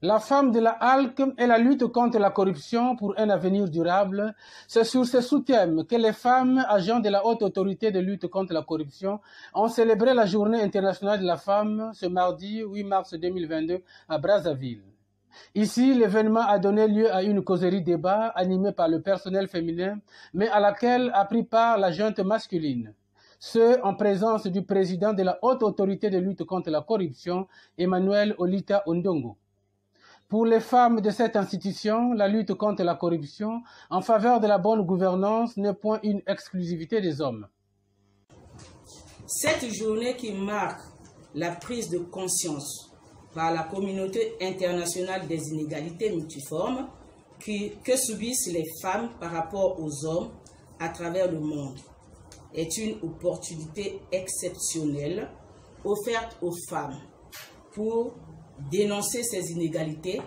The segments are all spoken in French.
La femme de la HALC et la lutte contre la corruption pour un avenir durable, c'est sur ce sous-thème que les femmes agents de la Haute Autorité de lutte contre la corruption ont célébré la Journée internationale de la femme ce mardi 8 mars 2022 à Brazzaville. Ici, l'événement a donné lieu à une causerie débat animée par le personnel féminin, mais à laquelle a pris part la junte masculine. Ce en présence du président de la Haute Autorité de lutte contre la corruption, Emmanuel Olita Ondongo. Pour les femmes de cette institution, la lutte contre la corruption en faveur de la bonne gouvernance n'est point une exclusivité des hommes. Cette journée qui marque la prise de conscience par la communauté internationale des inégalités multiformes que subissent les femmes par rapport aux hommes à travers le monde est une opportunité exceptionnelle offerte aux femmes pour dénoncer ces inégalités,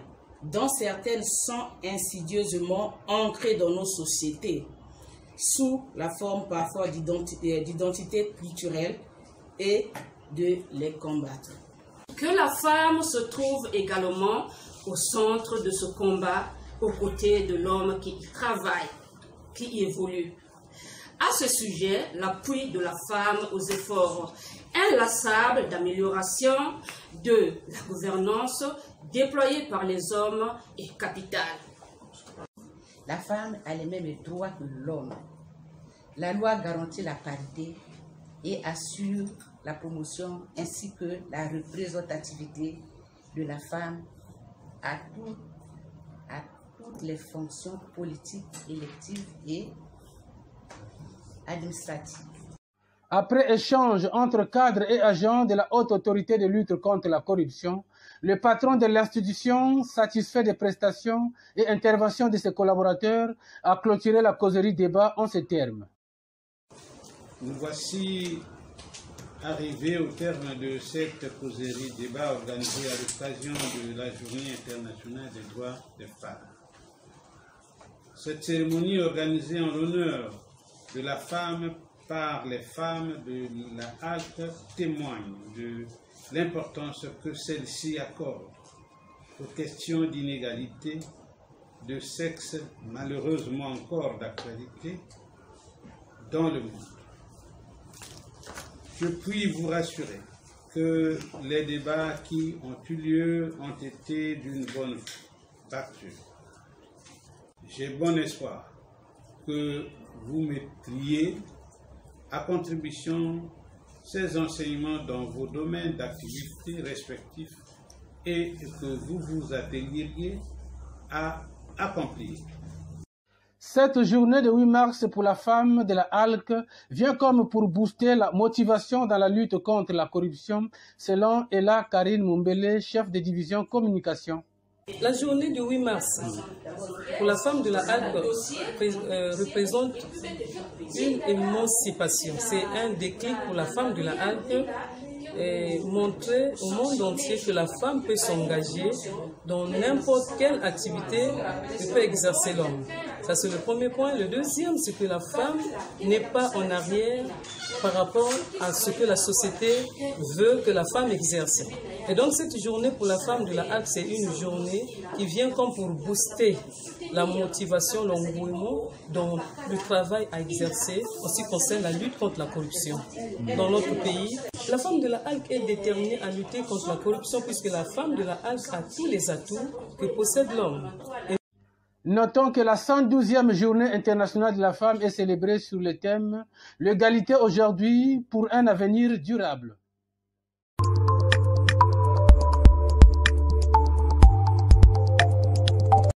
dont certaines sont insidieusement ancrées dans nos sociétés, sous la forme parfois d'identité culturelle, et de les combattre. Que la femme se trouve également au centre de ce combat, aux côtés de l'homme qui y travaille, qui évolue. À ce sujet, l'appui de la femme aux efforts inlassables d'amélioration de la gouvernance déployée par les hommes est capital. La femme a les mêmes droits que l'homme. La loi garantit la parité et assure la promotion ainsi que la représentativité de la femme à toutes les fonctions politiques, électives et administratives. Après échange entre cadres et agents de la Haute Autorité de lutte contre la corruption, le patron de l'institution, satisfait des prestations et interventions de ses collaborateurs, a clôturé la causerie débat en ces termes. Nous voici arrivés au terme de cette causerie débat organisée à l'occasion de la Journée internationale des droits des femmes. Cette cérémonie organisée en l'honneur de la femme par les femmes de la HALC témoigne de l'importance que celle-ci accorde aux questions d'inégalité, de sexe malheureusement encore d'actualité dans le monde. Je puis vous rassurer que les débats qui ont eu lieu ont été d'une bonne facture. J'ai bon espoir que vous mettriez à contribution ces enseignements dans vos domaines d'activité respectifs et que vous vous atteliez à accomplir. Cette journée de 8 mars pour la femme de la HALC vient comme pour booster la motivation dans la lutte contre la corruption, selon Ella Karine Mumbele, chef de division communication. La journée du 8 mars pour la femme de la HALC représente une émancipation. C'est un déclic pour la femme de la HALC et montrer au monde entier que la femme peut s'engager dans n'importe quelle activité que peut exercer l'homme. Ça, c'est le premier point. Le deuxième, c'est que la femme n'est pas en arrière par rapport à ce que la société veut que la femme exerce. Et donc, cette journée pour la femme de la HALC, c'est une journée qui vient comme pour booster la motivation, l'engouement dans le travail à exercer en ce qui concerne la lutte contre la corruption. Dans notre pays, la femme de la HALC est déterminée à lutter contre la corruption puisque la femme de la HALC a tous les atouts que possède l'homme. Notons que la 112e journée internationale de la femme est célébrée sur le thème « L'égalité aujourd'hui pour un avenir durable ».